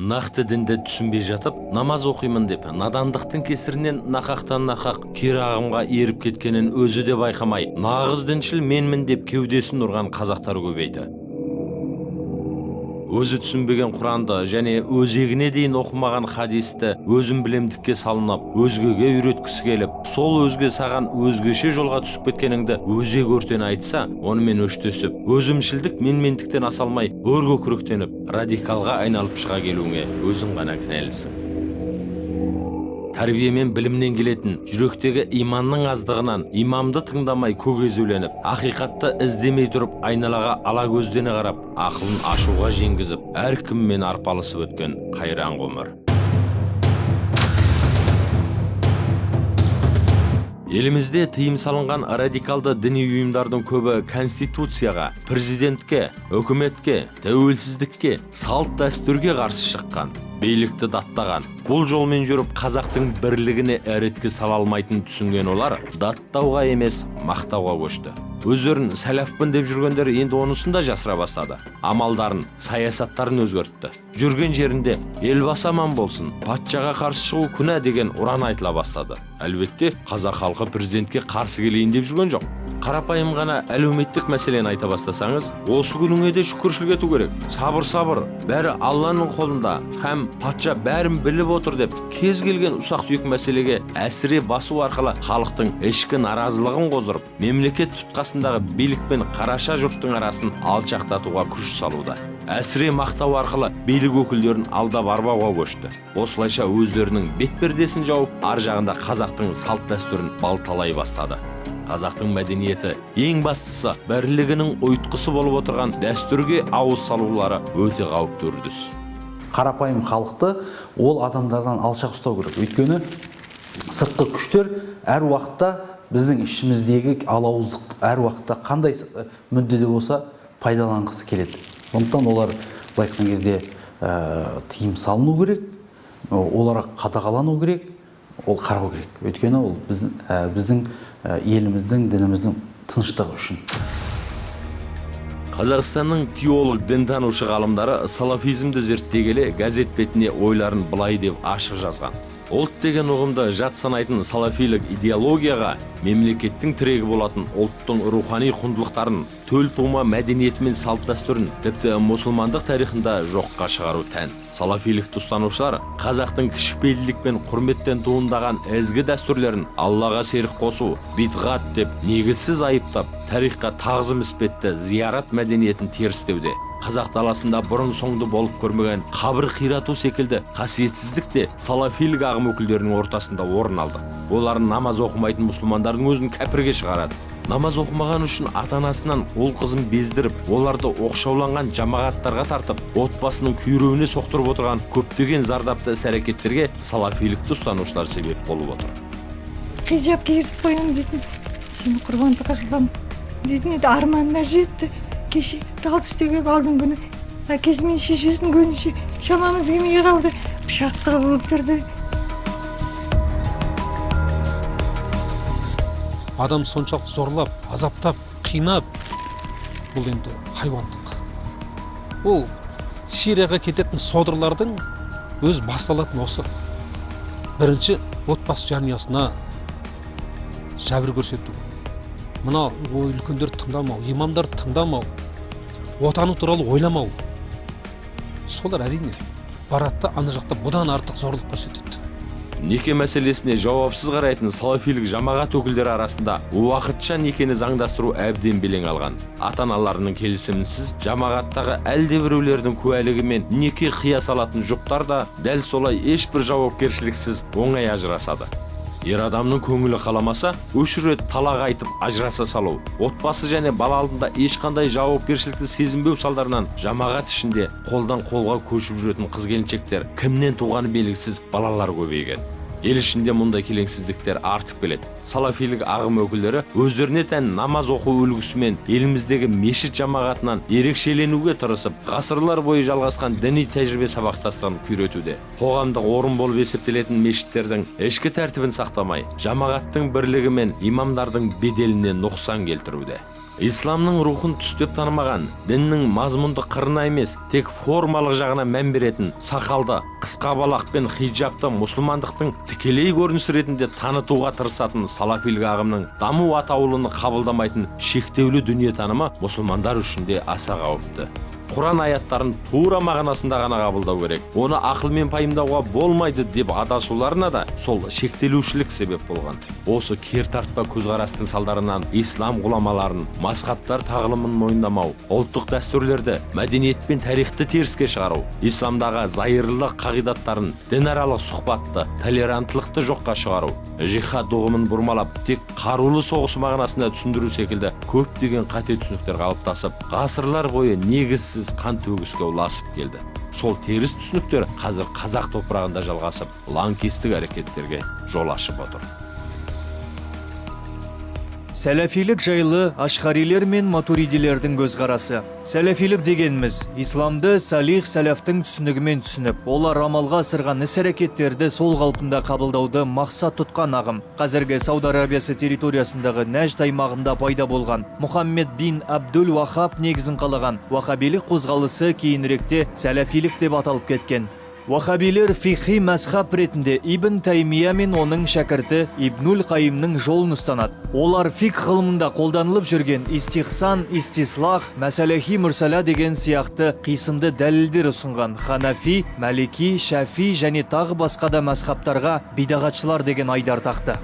нақты дінді түсінбей жатып, намаз оқимын деп, надандықтың кесірінен нақақтан нақақ кері ағымға еріп кеткенін өзі де байқамай, нағыз діншіл менмін деп кеудесін ұрған қазақтар көбейді. Өзі түсінбеген Құранды және өзегіне дейін оқымаған хадисті өзім білемдікке салынып, өзгеге үйреткісі келіп, сол өзге саған өзгеше жолға түсіп кеткеніңді өзек өртен айтса, онымен өштесіп, өзімшілдік менмендіктен асалмай, өрге күректеніп, радикалға айналып шыға келуіңе өзің ғана кінәлісің. Тәрбие мен білімнен келетін жүректегі иманның аздығынан имамды тыңдамай көгезуленіп, ақиқатты іздемей тұрып, айналаға ала көздене қарап, ақылын ашуға жеңгізіп, әркіммен арпалысып өткен қайран ғұмыр. Елімізде тыйым салынған радикалды діни ұйымдардың көбі конституцияға, президентке, үкіметке, тәуелсіздікке, салт дәстүрге қарсы шыққан, билікті даттаған. Бұл жолмен жүріп қазақтың бірлігіне әретке сала алмайтын түсінген олар даттауға емес, мақтауға көшті. Өздерін сәләфпін деп жүргендер енді онысын да жасыра бастады. Амалдарын, саясаттарын өзгертті. Жүрген жерінде елбасы аман болсын, патшаға қарсы шығу күнә деген ұран айтыла бастады. Әлбетте, қазақ халқы президентке қарсы келейін деп жүрген жоқ. Қарапайым ғана әлеуметтік мәселені айта бастасаңыз, осы күніңе де шүкіршілік ету керек. Сабыр, бәрі Алланың қолында, һәм патша бәрін біліп отыр деп, кез келген ұсақ-түйек мәселеге әсіре басу арқылы халықтың ішкі наразылығын қоздырып, мемлекет тұтқасындағы билік пен қараша жұрттың арасын алшақтатуға күш салуда. Әсіре мақтау арқылы билік өкілдерін алдап арбауға көшті. Осылайша өздерінің бетпердесін жауып, ар жағында қазақтың салт дәстүрін балталай бастады. Қазақтың мәдениеті ең бастысы бірлігінің ұйытқысы болып отырған дәстүрге ауыз салулары өте қауіпті үрдіс. Қарапайым халықты ол адамдардан алшақ ұстау керек. Өйткені сыртқы күштер әр уақытта біздің ішіміздегі алауыздық әр уақытта қандай мүддеде болса пайдаланғысы келеді. Сондықтан олар былай айтқан кезде тыйым салыну керек, оларға қадағалану керек, ол қарау керек. Өйткені ол біздің еліміздің, дініміздің тыныштығы үшін. Қазақстанның теолог дінтанушы ғалымдары салафизмді зерттей келе газет бетіне ойларын былай деп ашық жазған. Ұлт деген ұғымды жат санайтын салафилік идеологияға мемлекеттің тірегі болатын ұлттың рухани құндылықтарын, төл тума мәдениеті мен салт дәстүрін, тіпті мұсылмандық тарихында жоққа шығару тән. Салафилікті ұстанушылар қазақтың кішіпейілдік пен құрметтен туындаған ізгі дәстүрлерін Аллаға серік қосу, бидғат деп негізсіз айыптап, тарихқа тағзым іспетті зиярат мәдениетін терістеуде. Қазақ даласында бұрын соңды болып көрмеген қабір қирату секілді қасиетсіздік те салафилік ағым өкілдерінің ортасында орын алды. Олар намаз оқымайтын мұсылмандардың өзін кәпірге шығарады. Намаз оқымаған үшін ата-анасынан ол қызын бездіріп, оларды оқшауланған жамағаттарға тартып, отбасының күйреуіне соқтырып отырған көптеген зардапты іс-әрекеттерге салафилікті ұстанушылар себеп болып отыр. Хижап кигізіп қоямын дейтін, сені құрбандыққа қылам дейтін еді, арманына жетті. Кеше тал түстеуге алдың күні, әкесі мен шешесінің көзінше шамамыз келмей қалды, пышақтығы болып тұрды. Адам соншалық зорлап, азаптап, қинап, бұл енді хайуандық. Ол Сирияға кететін содырлардың өз басталатын осы. Бірінші отбасы жанұясына жәбір көрсету. Мына үлкендер тыңдамау, имамдар тыңдамау, отаны туралы ойламау. Солар әрине баратта ана жақта бұдан артық зорлық көрсетеді. Неке мәселесіне жауапсыз қарайтын салафилік жамағат өкілдері арасында уақытша некені заңдастыру әбден белең алған. Ата-аналарының келісімінсіз жамағаттағы әлдебіреулердің куәлігімен неке қия салатын жұптар да дәл солай ешбір жауапкершіліксіз оңай ажырасады. Ер адамның көңілі қаламаса, үш рет талақ айтып ажыраса салу, отбасы және бала алдында ешқандай жауапкершілікті сезінбеу салдарынан жамағат ішінде қолдан қолға көшіп жүретін қыз-келіншектер, кімнен туғаны белгісіз балалар көбейген. Ел ішінде мұндай келеңсіздіктер артып келеді. Салафилік ағым өкілдері өздеріне тән намаз оқу үлгісімен еліміздегі мешіт жамағатынан ерекшеленуге тырысып, ғасырлар бойы жалғасқан діни тәжірибе сабақтастығын күйретуде. Қоғамдық орын болып есептелетін мешіттердің ішкі тәртібін сақтамай, жамағаттың бірлігі мен имамдардың беделіне нұқсан келтіруде. исламның рухын түстеп танымаған, діннің мазмұнды қырына емес, тек формалық жағына мән беретін, сақалды, қысқа балақ пен хиджабты мұсылмандықтың тікелей көрінісі ретінде танытуға тырысатын салафилік ағымның даму атаулыны қабылдамайтын шектеулі дүниетанымы мұсылмандар үшін де аса қауіпті. Құран аяттарын тура мағынасында ғана қабылдау керек. Оны ақылмен пайымдауға болмайды деп адасуларына да сол шектелушілік себеп болған. Осы кертартпа көзқарастың салдарынан ислам ғұламаларын, мазһабтар тағылымын мойындамау, ұлттық дәстүрлерді, мәдениет пен тарихты теріске шығару, исламдағы зайырлы қағидаттарын, дінаралық сұхбатты, толеранттылықты жоққа шығару, жихад ұғымын бұрмалап, тек қарулы соғыс мағынасында түсіндіру секілді көптеген қате түсініктер қалыптасып, ғасырлар бойы негізсіз қан төгіске ұласып келді. Сол теріс түсініктер қазір қазақ топырағында жалғасып, лаңкестік әрекеттерге жол ашып отыр. Сәләфилік жайлы ашғарилер мен матуридилердің көзқарасы. Сәләфилік дегеніміз, исламды салих сәләфтің түсінігімен түсініп, олар амалға асырған іс-әрекеттерді сол қалпында қабылдауды мақсат тұтқан ағым. Қазіргі Сауд Арабиясы территориясындағы Нәжд аймағында пайда болған Мұхаммед бин Абдул Вахаб негізін қалаған вахабилік қозғалысы кейініректе сәләфилік деп аталып кеткен. Вахабилер фихи мәзһаб ретінде Ибн Таймия мен оның шәкірті Ибнуль Қайымның жолын ұстанады. Олар фикх ғылымында қолданылып жүрген истихсан, истислах, мәсәләхи мүрсәлә деген сияқты қисынды дәлелдер ұсынған Ханафи, Малики, Шафи және тағы басқа да мәзһабтарға бидағатшылар деген айдар тақты.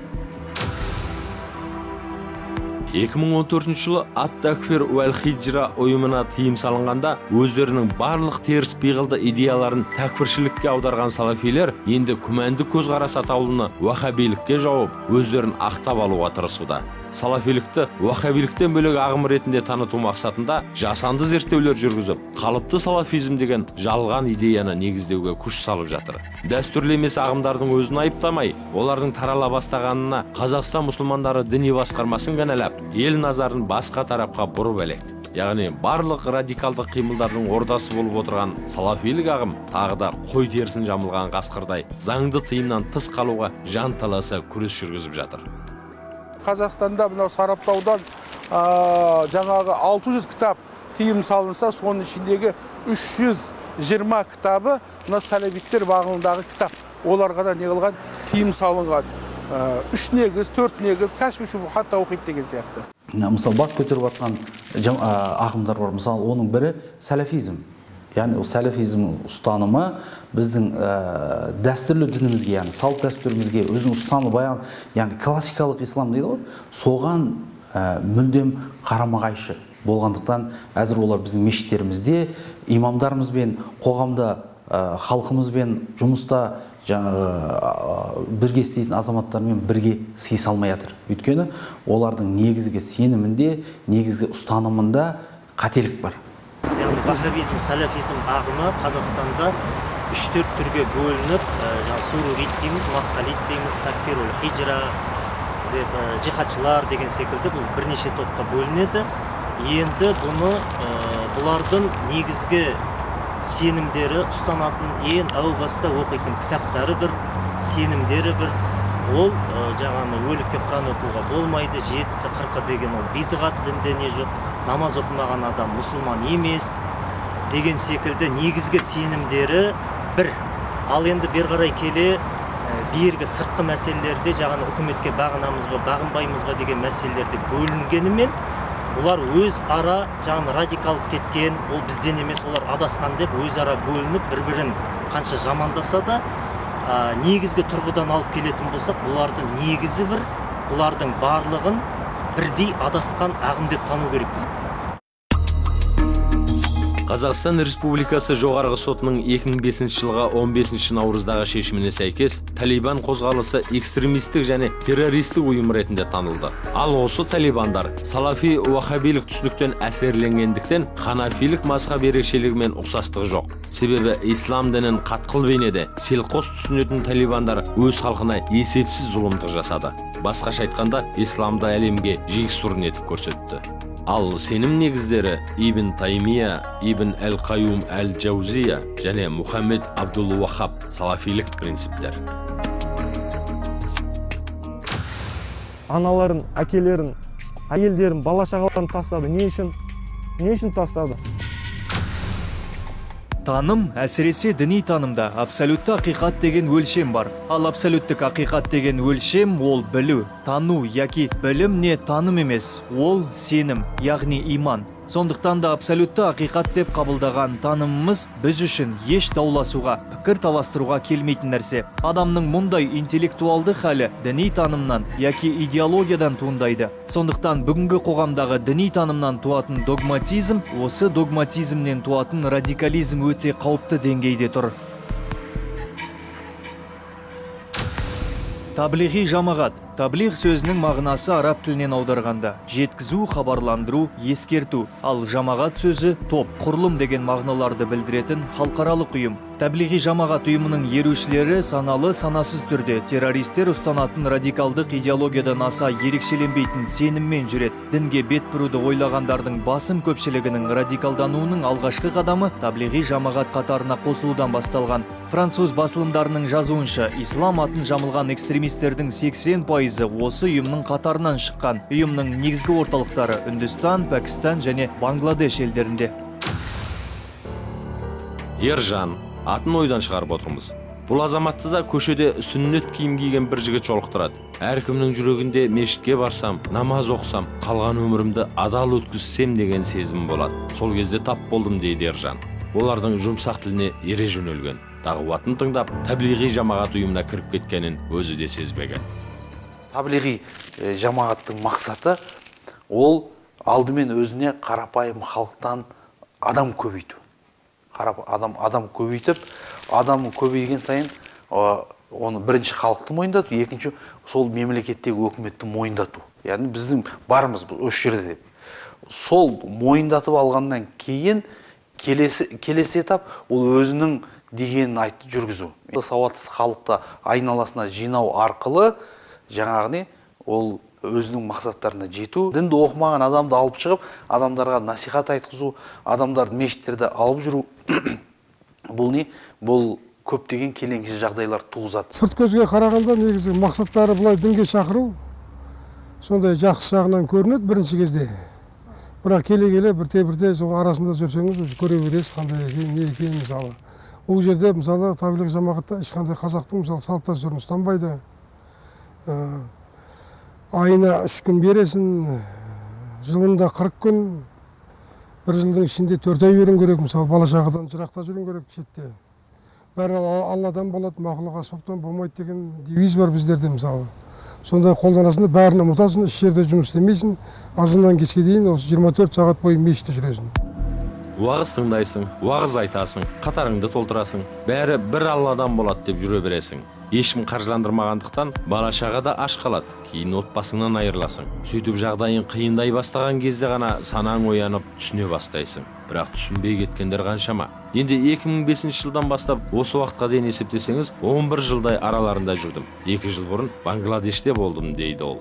2014 жылы Ат-Такфир уәл-Хиджра ұйымына тыйым салынғанда өздерінің барлық теріс пиғылды идеяларын тәкфіршілікке аударған салафилер енді күмәнді көзқарас атаулыны уахабилікке жауып, өздерін ақтап алуға тырысуда. Салафилікті уахабиліктен бөлек ағым ретінде таныту мақсатында жасанды зерттеулер жүргізіп, қалыпты салафизм деген жалған идеяны негіздеуге күш салып жатыр. Дәстүрлі емес ағымдардың өзін айыптамай, олардың тарала бастағанына Қазақстан мұсылмандары діни басқармасын кінәлап, ел назарын басқа тарапқа бұрып әлек. Яғни барлық радикалдық қимылдардың ордасы болып отырған салафилік ағым тағы да қой терісін жамылған қасқырдай заңды тыйымнан тыс қалуға жан таласа күрес жүргізіп жатыр. Қазақстанда мынау сараптаудан жаңағы 600 кітап тыйым салынса, соның ішіндегі 320 кітабы мына сәләбиттер бағындағы кітап. Оларға да не қылған тыйым салынған. 3 негіз, 4 негіз, кәшфи шубухатта оқиды деген сияқты. Мысалы, бас көтеріп жатқан ағымдар бар. Мысалы, оның бірі сәләфизм. Яғни сәләфизм ұстанымы біздің дәстүрлі дінімізге, яғни салт дәстүрімізге өзінің ұстанымы баян, яғни классикалық ислам дейді ғой, соған мүлдем қарама-қайшы болғандықтан әзір олар біздің мешіттерімізде имамдарымызбен, қоғамда халқымызбен жұмыста бірге істейтін азаматтармен бірге сыйыса алмай жатыр. Өйткені олардың негізгі сенімінде, негізгі ұстанымында қателік бар. Вахабизм, салафизм ағымы Қазақстанда 3-4 түрге бөлініп, сурурит дейміз, мадхалит дейміз, такфир уәл-хиджра, жихадшылар деген секілді бұл бірнеше топқа бөлінеді. Енді бұлардың негізгі сенімдері, ұстанатын ең әу баста оқитын кітаптары бір, сенімдері бір. Ол жаңағы өлікке Құран оқуға болмайды, 7-сі 40 деген ол бидғат, дінде не жоқ, намаз оқымаған адам мұсылман емес деген секілді негізгі сенімдері бір. Ал енді бер қарай келе бергі сыртқы мәселелерде жаңағы үкіметке бағынамыз ба, бағынбаймыз ба деген мәселелерде бөлінгенімен, олар өз ара жаңағы радикал кеткен, ол бізден емес, олар адасқан деп өз ара бөлініп, бір-бірін қанша жамандаса да, негізгі тұрғыдан алып келетін болсақ, бұлардың негізі бір, бұлардың барлығын бірдей адасқан ағым деп тану керекпіз. Қазақстан Республикасы жоғарғы сотының 2005 жылғы 15 наурыздағы шешіміне сәйкес Талибан қозғалысы экстремистік және террористік ұйым ретінде танылды. Ал осы талибандар салафи уахабилік түсініктен әсерленгендіктен ханафилік мазһаб ерекшелігімен ұқсастығы жоқ. Себебі ислам дінін қатқыл бейнеде селқос түсінетін талибандар өз халқына есепсіз зұлымдық жасады. Басқаша айтқанда, исламды әлемге жексұрын етіп көрсетті. Ал сенім негіздері Ибн Таймия, Ибн Әл-Қайюм Әл-Джаузия және Мұхаммед Абдул Вахаб салафилік принциптер. Аналарын, әкелерін әйелдерін, бала шағаларын тастады. Не үшін тастады? Таным, әсіресе діни танымда абсолютті ақиқат деген өлшем бар. Ал абсолюттік ақиқат деген өлшем ол білу, тану яки білім не таным емес, ол сенім, яғни иман. Сондықтан да абсолютті ақиқат деп қабылдаған танымымыз біз үшін еш дауласуға, пікір таластыруға келмейтін нәрсе. Адамның мұндай интеллектуалды халі діни танымнан яки идеологиядан туындайды. Сондықтан бүгінгі қоғамдағы діни танымнан туатын догматизм, осы догматизмнен туатын радикализм өте қауіпті деңгейде тұр. Таблиғи жамағат. Таблиғ сөзінің мағынасы араб тілінен аударғанда жеткізу, хабарландыру, ескерту. Ал жамағат сөзі топ, құрылым деген мағыналарды білдіретін халықаралық ұйым. Таблиғи жамағат ұйымының ерушілері саналы санасыз түрде террористер ұстанатын радикалдық идеологиядан аса ерекшеленбейтін сеніммен жүреді. Дінге бет бұруды ойлағандардың басым көпшілігінің радикалдануының алғашқы қадамы таблиғи жамағат қатарына қосылудан басталған. Француз басылымдарының жазуынша, ислам атын жамылған экстремистердің 80% осы ұйымның қатарынан шыққан. Ұйымның негізгі орталықтары Үндістан, Пәкістан және Бангладеш елдерінде. Ержан атын ойдан шығарып отырмыз. Бұл азаматты да көшеде сүннет киім киген бір жігіт жолықтырады. Әркімнің жүрегінде мешітке барсам, намаз оқысам, қалған өмірімді адал өткізсем деген сезім болады. Сол кезде тап болдым дейді Ержан. Олардың жұмсақ тіліне ере жөнелген. Дағуатын тыңдап, таблиғи жамағат ұйымына кіріп кеткенін өзі де сезбеген. Таблиғи жамағаттың мақсаты ол алдымен өзіне қарапайым халықтан адам көбейту. Адам көбейтіп, адам көбейген сайын оны бірінші халықты мойындату, екінші сол мемлекеттегі өкіметті мойындату. Яғни біздің барымыз осы жерде деп. Сол мойындатып алғаннан кейін келесі этап ол өзінің дегенін айтып жүргізу. Сауатсыз халықты айналасына жинау арқылы жаңағыны ол өзінің мақсаттарына жету. Дінді оқымаған адамды алып шығып, адамдарға насихат айтқызу, адамдарды мешіттерде алып жүру. Бұл көптеген келеңсіз жағдайлар туғызады. Сырт көзге қарағанда негізі мақсаттары бұлай дінге шақыру сондай жақсы жағынан көрінеді бірінші кезде. Бірақ келе бірте сол арасында жүрсеңіз көре бересіз қандай екен, не екен мысалы. Ол жерде мысалы таблиғи жамағатта ешқандай қазақтың мысалы салт дәстүрін ұстанбайды. Айына 3 күн бересін, жылында 40 күн, бір жылдың ішінде 4 ай беруің керек, мысалы бала шағадан жырақта жүруің керек шетте. Бәрі Алладан болады, мақұлық аспаптан болмайды деген девиз бар біздерде мысалы. Сондай қолданасында бәрін ұмытасың, еш жерде жұмыс істемейсің, азынан кешке дейін осы 24 сағат бойы мешітте жүресің. Уағыз тыңдайсың, уағыз айтасың, қатарыңды толтырасың, бәрі бір Алладан болады деп жүре бересің. Ешкім қаржыландырмағандықтан бала шаға да аш қалады, кейін отбасыңнан айырыласың. Сөйтіп жағдайың қиындай бастаған кезде ғана санаң оянып түсіне бастайсың. Бірақ түсінбей кеткендер қаншама. Енді 2005 жылдан бастап осы уақытқа дейін есептесеңіз 11 жылдай араларында жүрдім. 2 жыл бұрын Бангладеште болдым дейді ол.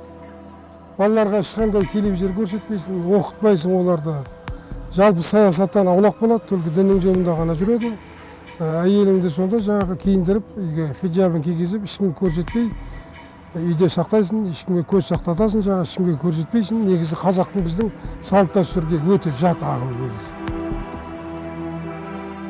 Балаларға ешқандай телевизор көрсетпейсің, оқытпайсың оларды. Жалпы саясаттан аулақ болады, только діннің жолында ғана жүреді. Әйеліңді сонда жаңағы киіндіріп, хиджабын кигізіп, ешкімге көрсетпей, үйде сақтайсың, ешкімге көз сақтатасың, жаңағы ешкімге көрсетпейсің. Негізі қазақтың біздің салт дәстүрге өте жат ағым негізі.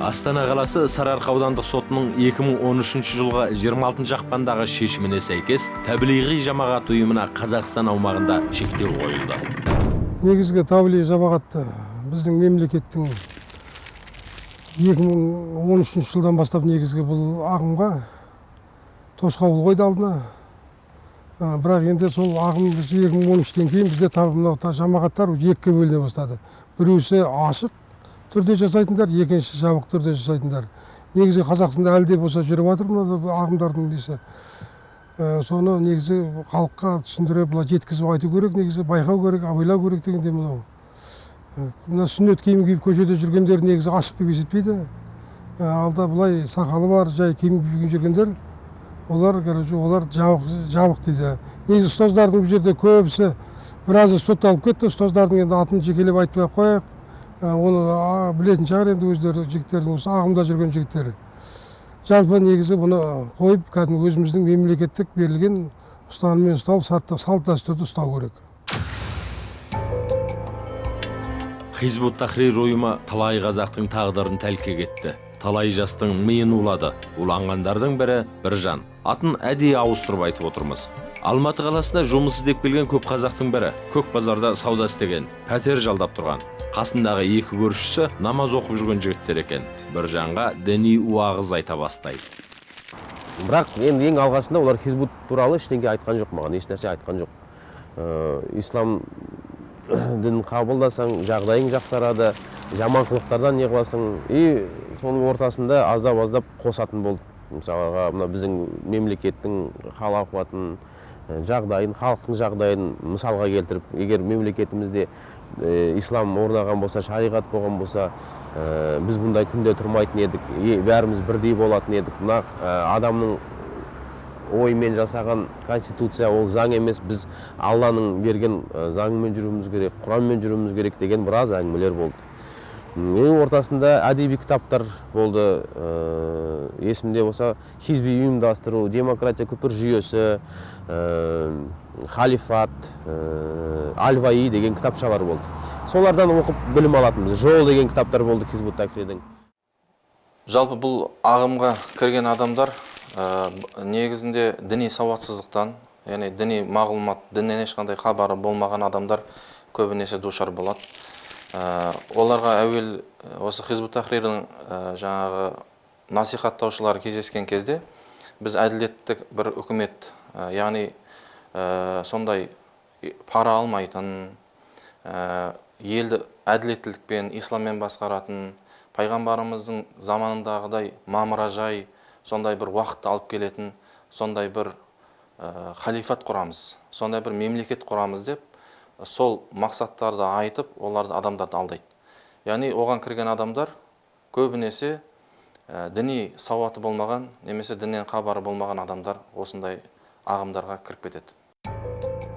Астана қаласы Сарыарқа аудандық сотының 2013 жылғы 26 ақпандағы шешіміне сәйкес таблиғи жамағат ұйымына Қазақстан аумағында шектеу қойылды. Негізгі таблиғи жамағатты біздің мемлекеттің 2013 жылдан бастап негізгі бұл ағымға тосқауыл қойды алдына. Бірақ енді сол ағым 2013-тен кейін бізде жамағаттар екіге бөліне бастады. Біреусі ашық түрде жасайтындар, екінші жабық түрде жасайтындар. Негізі Қазақстанда әлі де болса жүріп жатыр мына ағымдардың десе. Соны негізі халыққа түсіндіріп, жеткізіп айту керек, негізі байқау керек, абайлау керек дегенде мынау. Мына сүннет киім киіп көшеде жүргендер негізі ашық деп есептейді. Алда бұлай сақалы бар, жай киім киіп жүргендер, олар жабық дейді. Негізі ұстаздардың бұл жерде көбісі біразы сотталып кетті. Ұстаздардың енді атын жекелеп айтпай қояйық. Оны білетін шығар енді өздері жігіттердің осы ағымда жүрген жігіттері. Жалпы негізі бұны қойып, кәдімгі өзіміздің мемлекеттік берілген ұстаныммен ұстау, салт дәстүрді ұстау керек. Хизбут Тахрир ұйымы талай қазақтың тағдырын тәлкек етті. Талай жастың миын улады. Уланғандардың бірі Біржан. Атын әдейі ауыстырып айтып отырмыз. Алматы қаласында жұмыс іздеп келген көп қазақтың бірі көк базарда сауда істеген, пәтер жалдап тұрған. Қасындағы екі көршісі намаз оқып жүрген жігіттер екен. Біржанға діни уағыз айта бастайды. Бірақ енді ең алғашында олар хизбут туралы ештеңе айтқан жоқ маған, ешнәрсе айтқан жоқ. Ислам дінін қабылдасаң, жағдайың жақсарады, жаман қылықтардан не қыласың. И соның ортасында аздап қосатын болды. Мысалға, мына біздің мемлекеттің хал ахуатын, жағдайын, халықтың жағдайын мысалға келтіріп, егер мемлекетімізде ислам орнаған болса, шариғат болған болса, біз бұндай күнде тұрмайтын едік, бәріміз бірдей болатын едік. Мына адамның оймен жасаған конституция ол заң емес, біз Алланың берген заңымен жүруіміз керек, Құранмен жүруіміз керек деген біраз әңгімелер болды. Ең ортасында әдеби кітаптар болды, есімде болса, хизби ұйымдастыру, демократия көпір жүйесі, халифат, аль-Ваи деген кітапшалар болды. Солардан оқып білім алатынбыз. Жол деген кітаптар болды Хизбут Тахрирдің. Жалпы бұл ағымға кірген адамдар негізінде діни сауатсыздықтан, яғни діни мағлұмат, діннен ешқандай хабары болмаған адамдар көбінесе душар болады. Оларға әуел осы Хизбут Тахрирдің жаңағы насихаттаушылары кездескен кезде біз әділеттік бір үкімет, яғни сондай пара алмайтын, елді әділеттілікпен, исламмен басқаратын, пайғамбарымыздың заманындағыдай мамыражай, сондай бір уақытты алып келетін, сондай бір халифат құрамыз, сондай бір мемлекет құрамыз деп, сол мақсаттарды айтып, оларды адамдарды алдайды. Яғни оған кірген адамдар көбінесе діни сауаты болмаған, немесе діннен хабары болмаған адамдар осындай ағымдарға кіріп кетеді.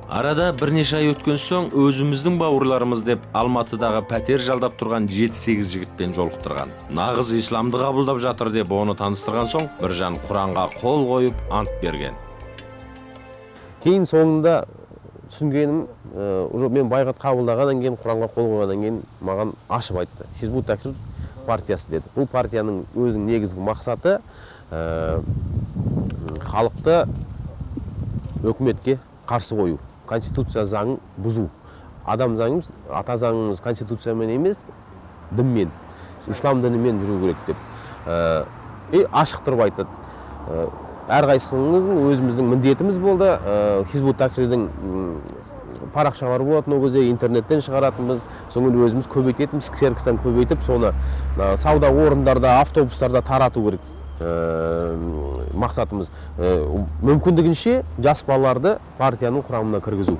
Арада бірнеше ай өткен соң өзіміздің бауырларымыз деп Алматыдағы пәтер жалдап тұрған 7-8 жігітпен жолықтырған. Нағыз исламды қабылдап жатыр деп оны таныстырған соң Біржан Құранға қол қойып ант берген. Кейін соңында түсінгенім, мен байғат қабылдағаннан кейін, Құранға қол қойғаннан кейін маған ашып айтты. Хизбут Тахрир партиясы деді. Бұл партияның өзінің негізгі мақсаты халықты өкіметке қарсы қою, конституция заңын бұзу. Адам заңымыз, ата заңымыз конституциямен емес, дінмен, ислам дінімен жүру керек деп. Ашық тұрып айтады. Әрқайсыңыздың өзіміздің міндетіміз болды. Хизбут Тахрирдің парақшалары болатын, ол кезде интернеттен шығаратынбыз, соңын өзіміз көбейтетіміз, серіктестен көбейтіп, соны сауда орындарда, автобустарда тарату керек. Мақсатымыз мүмкіндігінше жас балаларды партияның құрамына кіргізу.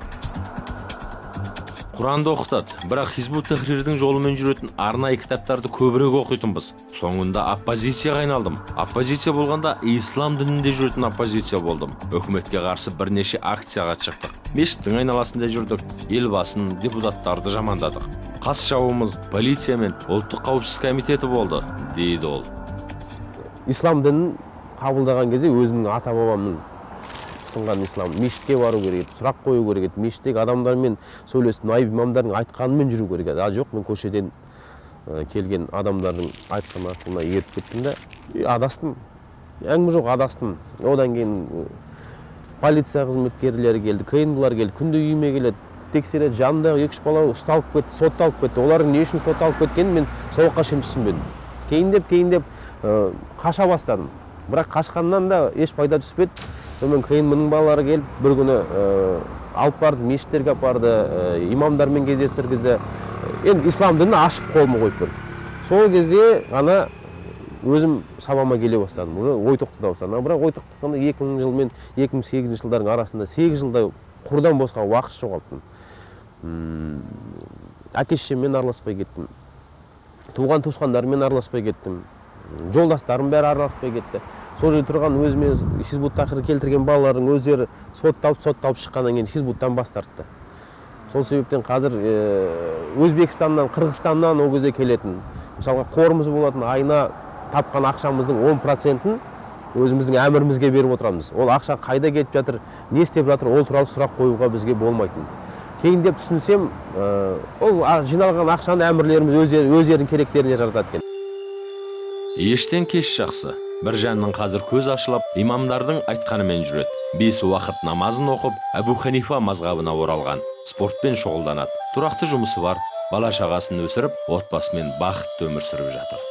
Құранды оқытады, бірақ Хизбут Тахрирдің жолымен жүретін арнайы кітаптарды көбірек оқитынбыз. Соңында оппозицияға айналдым. Оппозиция болғанда ислам дінінде жүретін оппозиция болдым. Өкіметке қарсы бірнеше акцияға шықтық. Мешіттің айналасында жүрдік, елбасын, депутаттарды жамандадық. Қас жауымыз полиция мен ұлттық қауіпсіздік комитеті болды, дейді ол. Ислам дінін қабылдаған кезде өзімнің ата-бабамның тұтынған ислам, мешітке бару керек, сұрақ қою керек, мешіттегі адамдармен сөйлесіп, наиб имамдардың айтқанымен жүру керек. Жоқ, мен көшеден келген адамдардың айтқан ақылына еріп кеттім де, адастым. Әңгіме жоқ, адастым. Одан кейін полиция қызметкерлері келді, КНБ-лар келді, күнде үйіме келеді, тексереді, жанындағы 2-3 бала ұсталып кетті, сотталып кетті. Олардың не үшін сотталып кеткенін мен соғыққа шейін түсінбедім. Кейіндеп қаша бастадым. Бірақ қашқаннан да еш пайда түспеді. Сонымен КНБ-ның балалары келіп, бір күні алып барды, мешіттерге апарды, имамдармен кездестіргізді. Енді ислам дінін ашып қолыма қойып берді. Сол кезде ғана өзім сабама келе бастадым. Уже ой тоқтата бастадым. Бірақ ой тоқтатқанда 2000 жыл мен 2008 жылдардың арасында 8 жылда құрдан босқа уақыт жоғалттым. Әке-шешеммен араласпай кеттім. Туған туысқандармен араласпай кеттім. Жолдастарым бәрі араласпай кетті. Сол жерде тұрған өзіме Хизбут Тахрир келтірген балалардың өздері сотталып шыққаннан кейін Хизбуттан бас тартты. Сол себептен қазір Өзбекстаннан, Қырғызстаннан ол кезде келетін. Мысалға қорымыз болатын, айына тапқан ақшамыздың 10%-ін өзіміздің әмірімізге беріп отырамыз. Ол ақша қайда кетіп жатыр, не істеп жатыр, ол туралы сұрақ қоюға бізге болмайтын. кейіндеп түсінсем, ол жиналған ақшаны әмірлеріміз өздерінің керектеріне жаратады екен. Ештен кеш жақсы. Бір жанның қазір көз ашылып, имамдардың айтқанымен жүреді. 5 уақыт намазын оқып, Әбу Ханифа мазғабына оралған. Спортпен шұғылданады. Тұрақты жұмысы бар. Бала шағасын өсіріп, отбасымен бақытты өмір сүріп жатыр.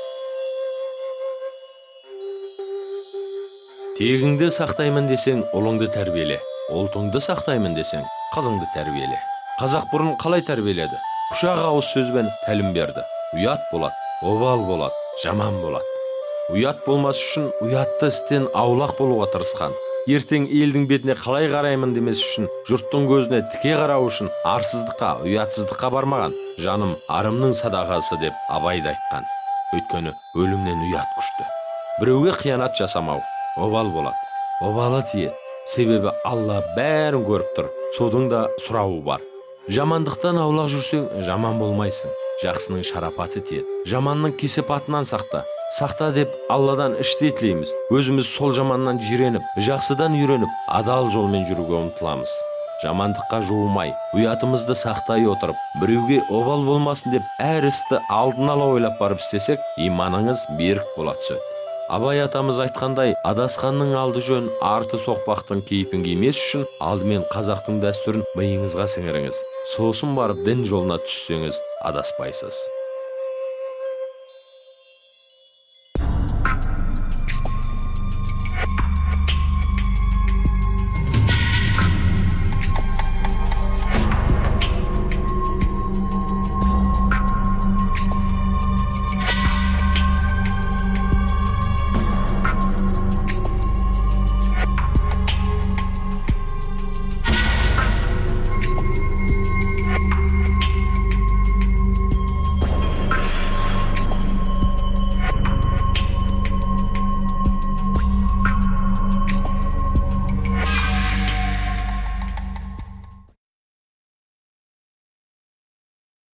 Тегіңді сақтаймын десең, ұлыңды тәрбиеле. Ұлтыңды сақтаймын десең, қызыңды тәрбиеле. Қазақ бұрын қалай тәрбиеледі? Ұшақ ауыз сөзбен тәлім берді. Ұят болады, обал болады, жаман болады. Ұят болмас үшін ұятты істен аулақ болуға тырысқан. Ертең елдің бетіне қалай қараймын демес үшін, жұрттың көзіне тіке қарау үшін арсыздыққа, ұятсыздыққа бармаған. Жаным арымның садағасы деп Абайды айтқан. Өйткені өлімнен ұят күшті. Біреуге қиянат жасамау обал болады. Обалы тиеді. Себебі Алла бәрін көріп тұр. Судың да сұрауы бар. Жамандықтан аулақ жүрсең, жаман болмайсың. Жақсының шарапаты тиеді. Жаманның кесепатынан сақта. Сақта деп Алладан іште тілейміз. Өзіміз сол жаманнан жиреніп, жақсыдан үйреніп, адал жолмен жүруге ұмтыламыз. Жамандыққа жуымай, ұятымызды сақтай отырып, біреуге обал болмасын деп, әр істі алдын ала ойлап барып істесек, иманыңыз берік бола түседі. Абай атамыз айтқандай, адасқанның алды жөн, арты соқпақтың кейпін кимес үшін, алдымен қазақтың дәстүрін миыңызға сіңіріңіз. Сосын барып дін жолына түссеңіз, адаспайсыз.